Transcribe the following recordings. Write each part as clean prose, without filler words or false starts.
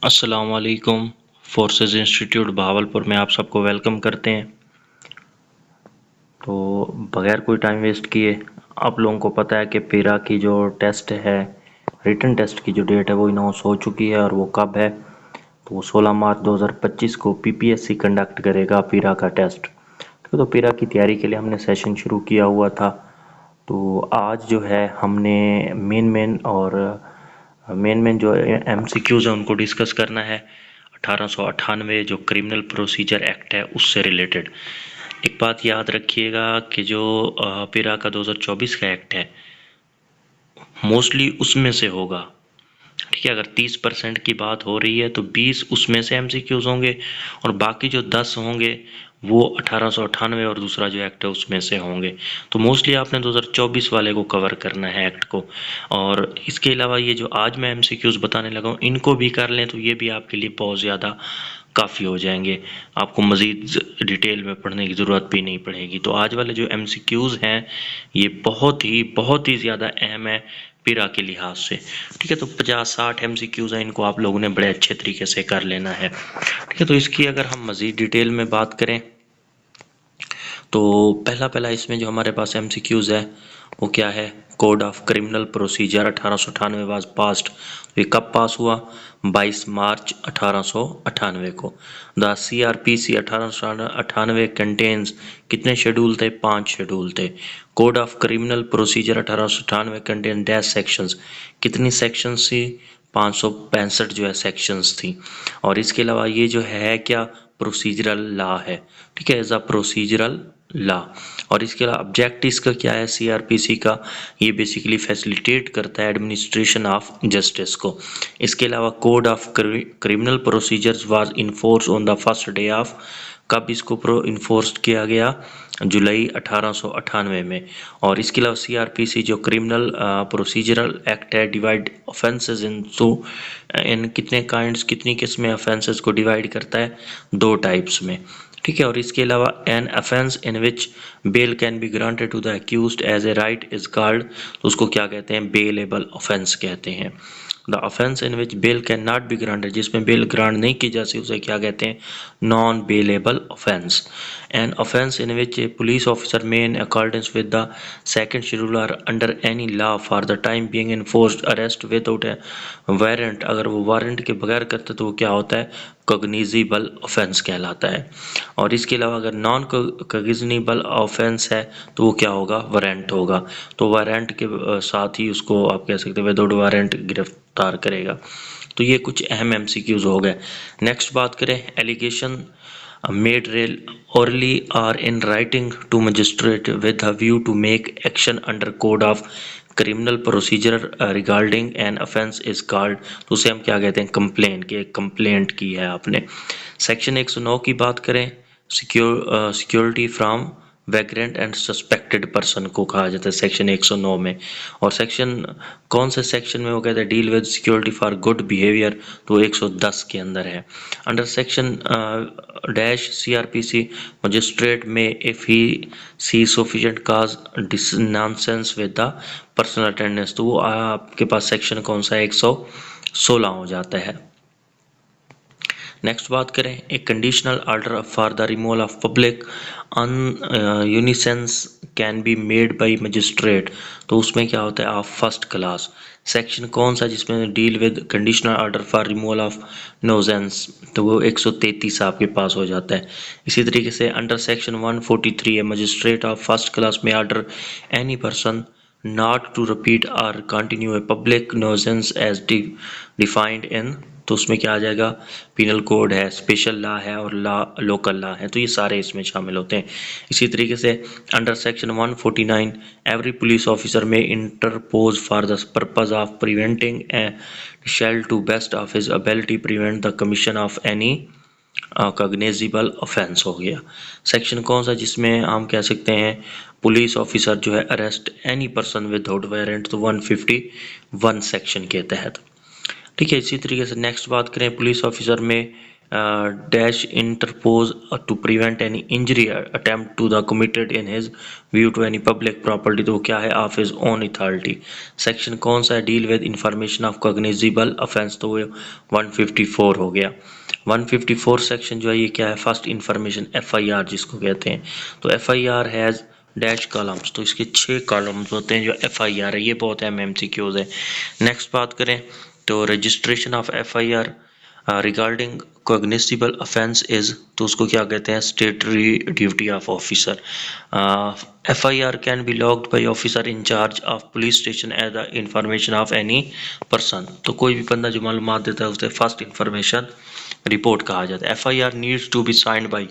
अस्सलाम वालेकुम। Forces institute Bahawalpur में आप सबको वेलकम करते हैं। तो बगैर कोई टाइम वेस्ट किए, आप लोगों को पता है कि पीरा की जो टेस्ट है, रिटन टेस्ट की जो डेट है वो अनाउंस हो चुकी है और वो कब है, तो वो 16 मार्च 2025 को पीपीएससी कंडक्ट करेगा पीरा का टेस्ट। तो पीरा की तैयारी के लिए हमने सेशन शुरू किया हुआ था। तो आज जो है हमने मेन जो एमसीक्यूज है उनको डिस्कस करना है। 1898 जो क्रिमिनल प्रोसीजर एक्ट है उससे रिलेटेड। एक बात याद रखिएगा कि जो पीरा का 2024 का एक्ट है मोस्टली उसमें से होगा। ठीक है, अगर 30% की बात हो रही है तो 20 उसमें से एमसीक्यूज होंगे और बाकी जो 10 होंगे वो 1898 और दूसरा जो एक्ट है उसमें से होंगे। तो मोस्टली आपने 2024 वाले को कवर करना है एक्ट को। और इसके अलावा ये जो आज मैं एमसीक्यूज बताने लगा हूँ इनको भी कर लें तो ये भी आपके लिए बहुत ज़्यादा काफ़ी हो जाएंगे। आपको मज़ीद डिटेल में पढ़ने की ज़रूरत भी नहीं पड़ेगी। तो आज वाले जो एमसीक्यूज हैं ये बहुत ही ज़्यादा अहम है पीरा के लिहाज से। ठीक है, तो 50-60 एमसीक्यूज हैं, इनको आप लोगों ने बड़े अच्छे तरीके से कर लेना है। ठीक है, तो इसकी अगर हम मज़ीद डिटेल में बात करें तो पहला इसमें जो हमारे पास एमसीक्यूज है वो क्या है। Code of criminal procedure 1898 was passed. ये कब पास हुआ? 22 मार्च 1898 को। द सीआरपीसी 1898 कंटेन्स कितने शेड्यूल थे? 5 शेड्यूल थे। Code of criminal procedure 1898 contain dash sections. कितनी सेक्शंस थी? 565 जो है सेक्शंस थी। और इसके अलावा ये जो है क्या, प्रोसीजरल लॉ है। ठीक है, एज अ प्रोसीजरल लॉ। और इसके अलावा ऑब्जेक्ट इसका क्या है सीआरपीसी का? ये बेसिकली फैसिलिटेट करता है एडमिनिस्ट्रेशन ऑफ जस्टिस को। इसके अलावा code of criminal procedures was enforce on the first day of. कब इसको इन्फोर्स किया गया? जुलाई 1898 में। और इसके अलावा सीआरपीसी जो क्रिमिनल प्रोसीजरल एक्ट है डिवाइड ऑफेंसेस इन कितने काइंड्स, कितनी किस्में ऑफेंसेस को डिवाइड करता है? 2 टाइप्स में। ठीक है, और इसके अलावा an offence in which bail can be granted to the accused as a right is called. तो उसको क्या कहते हैं? बेलेबल ऑफेंस कहते हैं। The offence in which bail can not be granted, जिसमें बेल ग्रांट नहीं की जा सकती उसे क्या कहते हैं? Non bailable offence. An offence in which a police officer may in accordance with the second schedule or under any law for the time being enforced arrest without A warrant. अगर वो वारंट के बगैर करते तो वो क्या होता है? कॉग्निजेबल ऑफेंस कहलाता है। और इसके अलावा अगर नॉन कॉग्निजेबल ऑफेंस है तो वो क्या होगा? वारंट होगा। तो वारंट के साथ ही उसको आप कह सकते हैं विदाउट वारंट गिरफ्तार करेगा। तो ये कुछ अहम एमसीक्यूज हो गए। नेक्स्ट बात करें, allegation made orally or in writing to magistrate with a view to make action under code of criminal procedure regarding an offence is called. तो उसे हम क्या कहते हैं? कंप्लेन। के कंप्लेंट की है आपने। सेक्शन 109 की बात करें, security from vagrant and suspected person को कहा जाता है सेक्शन 109 में। और सेक्शन कौन से सेक्शन में वो कहते हैं? Deal with security for good behaviour, तो 110 के अंदर है। Under section dash CrPC magistrate में if he see sufficient cause dispense with the personal attendance, तो वो आपके पास सेक्शन कौन सा है? 116 हो जाता है। नेक्स्ट बात करें, एक conditional order for the removal of public nuisance can be made by magistrate, तो उसमें क्या होता है? आप फर्स्ट क्लास। सेक्शन कौन सा जिसमें deal with conditional order for removal of nuisance, तो वो 133 आपके पास हो जाता है। इसी तरीके से अंडर सेक्शन 143 है, मजिस्ट्रेट ऑफ फर्स्ट क्लास में order any person not to repeat और continue a public nuisance as defined in, तो उसमें क्या आ जाएगा? पिनल कोड है, स्पेशल लॉ है और लोकल लॉ है, तो ये सारे इसमें शामिल होते हैं। इसी तरीके से under section 149 every police officer may interpose for the purpose of preventing shall to best of his ability prevent the commission of any cognizable offence हो गया। सेक्शन कौन सा जिसमें हम कह सकते हैं पुलिस ऑफिसर जो है arrest any person without warrant, तो 151 सेक्शन के तहत। ठीक है, इसी तरीके से नेक्स्ट बात करें, पुलिस ऑफिसर में dash interpose to prevent any injury attempt to the committed in his view to any public property, तो क्या है of his own authority. Section कौन सा है, deal with information of cognizable offence, तो वो 154 हो गया। 154 सेक्शन जो है ये क्या है, फर्स्ट इंफॉर्मेशन एफआईआर जिसको कहते हैं। तो एफआईआर हैज़ डैश कॉलम्स, तो इसके 6 कॉलम्स होते हैं जो एफआईआर है, ये बहुत अहम एमसीक्यूज है। नेक्स्ट बात करें तो registration of FIR regarding cognizable offence is, तो उसको क्या कहते हैं, statutory duty of officer. FIR can be logged by officer in charge of police station as the information of any person, तो कोई भी बंदा जो मालूमात देता है उसे फर्स्ट इंफॉर्मेशन रिपोर्ट कहा जाता है। FIR needs to be signed by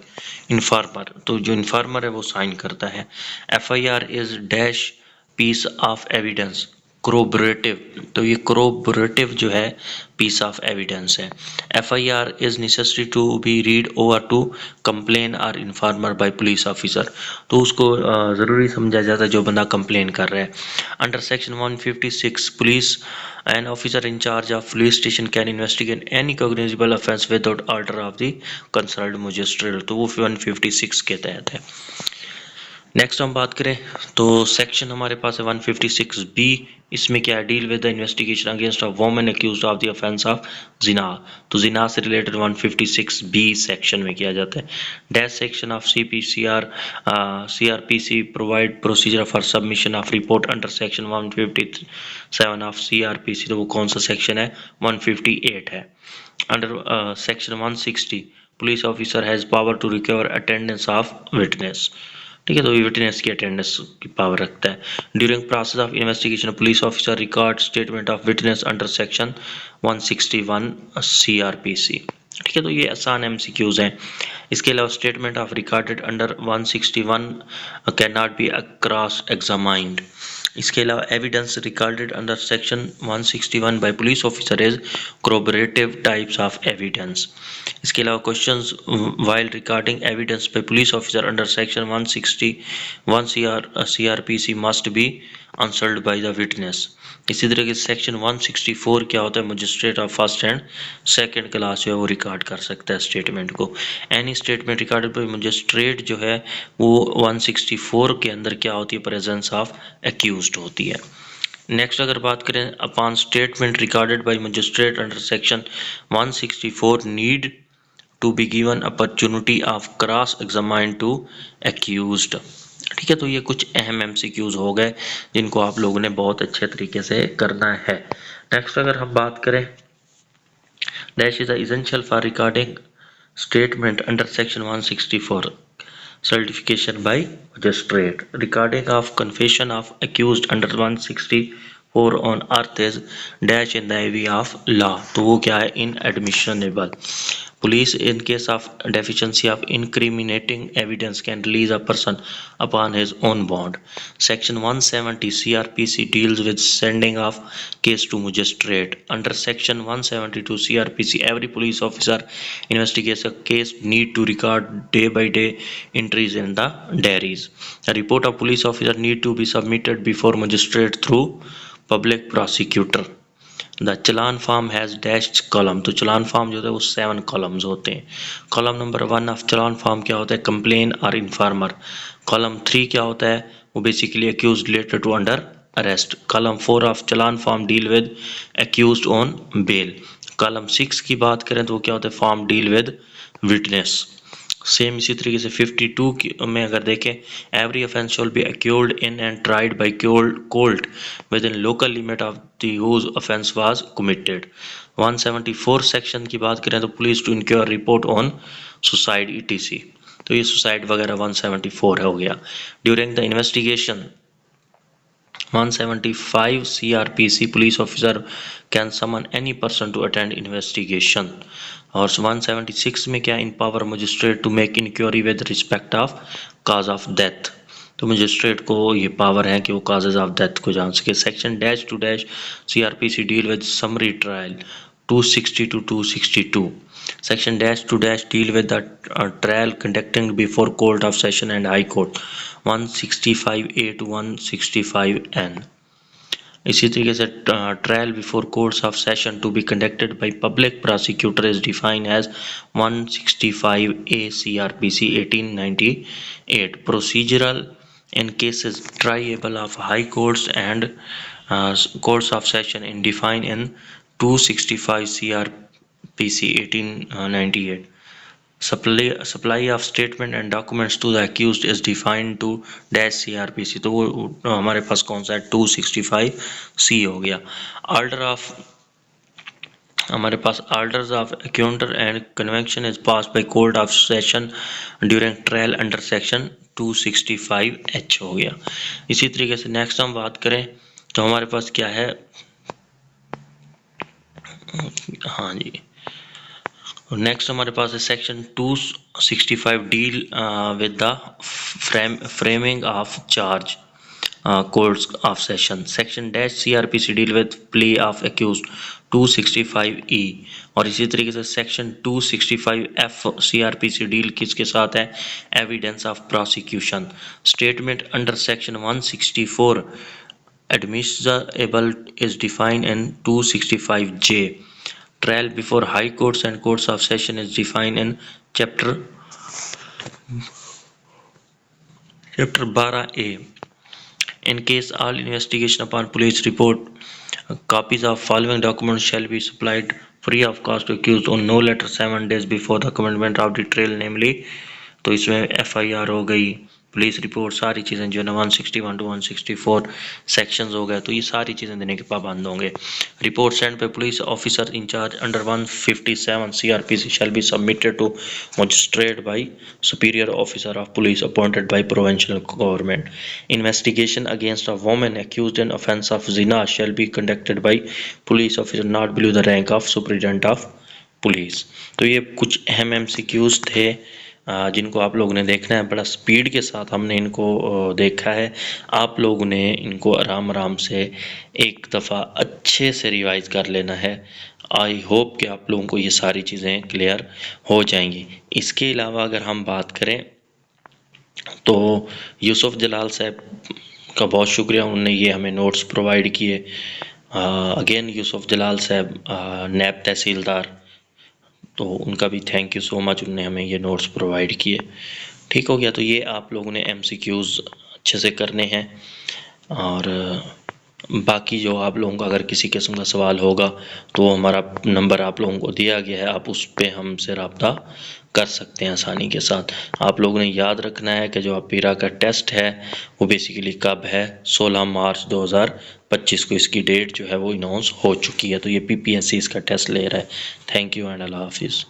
informer, तो जो इन्फॉर्मर है वो साइन करता है। FIR is dash piece of evidence corroborative, तो ये कोरोबरेटिव जो है पीस ऑफ एविडेंस है। FIR is necessary to be read over to complain और इन्फॉर्मर बाय पुलिस ऑफिसर, तो उसको ज़रूरी समझा जाता है जो बंदा कंप्लेन कर रहा है। Under section 156 police an officer in charge of police station can investigate any cognizable offence without order of the concerned magistrate, तो वो 156 के तहत है। नेक्स्ट हम बात करें तो सेक्शन हमारे पास है 156 बी, इसमें क्या है, deal with the investigation against a woman accused of the offence of जिना, तो जिना से रिलेटेड 156 बी सेक्शन में किया जाता है। Dash section of CrPC provide procedure for submission of report under section 157 of CrPC, तो वो कौन सा सेक्शन है, 158 है। Under section 160 police officer has power to recover attendance of witness, ठीक है, तो ये विटनेस की अटेंडेंस की पावर रखता है। During process of investigation police officer record statement of witness under section 161 CrPC, ठीक है, तो ये आसान एमसीक्यूज हैं। इसके अलावा statement of recorded under 161 can not be cross examined. इसके अलावा evidence recorded under section 161 by police officer is corroborative types of evidence. इसके अलावा questions while recording evidence by police officer under section 161 CrPC must be answered by the witness. इसी तरह के section 164 क्या होता है, magistrate of first and second class जो है वो रिकॉर्ड कर सकता है स्टेटमेंट को। Any statement recorded by magistrate जो है वो 164 के अंदर क्या होती है, प्रेजेंस ऑफ एक्यूज्ड होती है। नेक्स्ट अगर बात करें upon statement recorded by magistrate under section 164 need to be given opportunity of cross examine to accused, ठीक है, तो ये कुछ अहम एमसीक्यूज हो गए जिनको आप लोगों ने बहुत अच्छे तरीके से करना है। नेक्स्ट अगर हम बात करें dash is essential for recording statement under section 164 certification by magistrate recording of confession of accused under 164 on earth is dash in the eye of law, तो वो क्या है, inadmissible। Police in case of deficiency of incriminating evidence can release a person upon his own bond. Section 170 CRPC deals with sending of case to magistrate. Under Section 172 CRPC, every police officer investigates a case need to record day by day entries in the diaries. A report of police officer need to be submitted before magistrate through public prosecutor. The challan form has dash column, तो चलान form जो है वो 7 columns होते हैं। Column number 1 of challan form क्या होता है, complain और इन्फॉर्मर। कॉलम 3 क्या होता है, वो basically accused related to under arrest. Column 4 of challan form deal with accused on bail. Column 6 की बात करें तो वो क्या होता है, form deal with witness. Same इसी तरीके से 52 में अगर देखें, every offence shall be inquired in and tried by court within local limit of the whose offence was committed. 174 section की बात करें तो police to इंक्योर report on suicide etc, तो ये सुसाइड वगैरह 174 हो गया। During the investigation 175 CRPC police officer can summon any person to attend investigation. और 176 में क्या, empower magistrate to make inquiry with respect of cause of death, तो magistrate को ये पावर है कि वो काजेज ऑफ डेथ को जान सके। Section dash two dash CRPC deal with summary trial 260 to 262. Section dash to dash deal with the trial conducting before court of session and high court 165A to 165N. इसी तरीके से trial before courts of session to be conducted by public prosecutor is defined as 165 A CRPC 1898 procedural in cases triable of high courts and courts of session in defined in 265 CRPC 1898. Supply of statement and documents to the accused is defined to dash CRPC। तो वो हमारे पास कौन सा है 265 C हो गया। Order of हमारे पास orders of acquittal and conviction is pass by court of session during trial under section 265 H हो गया। इसी तरीके से नेक्स्ट हम बात करें तो हमारे पास क्या है, हाँ जी, नेक्स्ट हमारे पास है section 265 deal with the framing of charge courts of session. Section dash CRPC deal with play of accused 265E। और इसी तरीके से सेक्शन 265F CRPC डील किसके साथ है, evidence of prosecution. Statement under section 164 admissible is defined in 265J। Trial before high courts and courts of session is defined in chapter 12A। In case all investigation upon police report, copies of following documents shall be supplied free of cost to accused on no later 7 days before the commencement of the trial, namely तो इसमें FIR हो गई, police report, सारी चीज़ें जो है ना 161 to 164 sections हो गए, तो ये सारी चीज़ें देने के पाबंद होंगे। रिपोर्ट सेंड पे police officer incharge under 157 CRPC shall be submitted to magistrate by superior officer of police appointed by provincial government. Investigation against a woman accused in offence of जिना shall be conducted by police officer not below the rank of superintendent of police. तो ये कुछ अहम MCQs थे जिनको आप लोगों ने देखना है। बड़ा स्पीड के साथ हमने इनको देखा है, आप लोगों ने इनको आराम आराम से एक दफ़ा अच्छे से रिवाइज कर लेना है। आई होप कि आप लोगों को ये सारी चीज़ें क्लियर हो जाएंगी। इसके अलावा अगर हम बात करें तो यूसुफ जलाल साहब का बहुत शुक्रिया, उन्होंने ये हमें नोट्स प्रोवाइड किए। अगेन यूसुफ जलाल साहब नैब तहसीलदार, तो उनका भी थैंक यू सो मच, उन्होंने हमें ये नोट्स प्रोवाइड किए। ठीक हो गया, तो ये आप लोगों ने MCQs अच्छे से करने हैं। और बाकी जो आप लोगों का अगर किसी किस्म का सवाल होगा तो हमारा नंबर आप लोगों को दिया गया है, आप उस पर हमसे रब्ता कर सकते हैं आसानी के साथ। आप लोगों ने याद रखना है कि जो अपीरा का टेस्ट है वो बेसिकली कब है, 16 मार्च 2025 को इसकी डेट जो है वो अनाउंस हो चुकी है। तो ये PPSC इसका टेस्ट ले रहा है। थैंक यू एंड अल्लाह हाफिज़।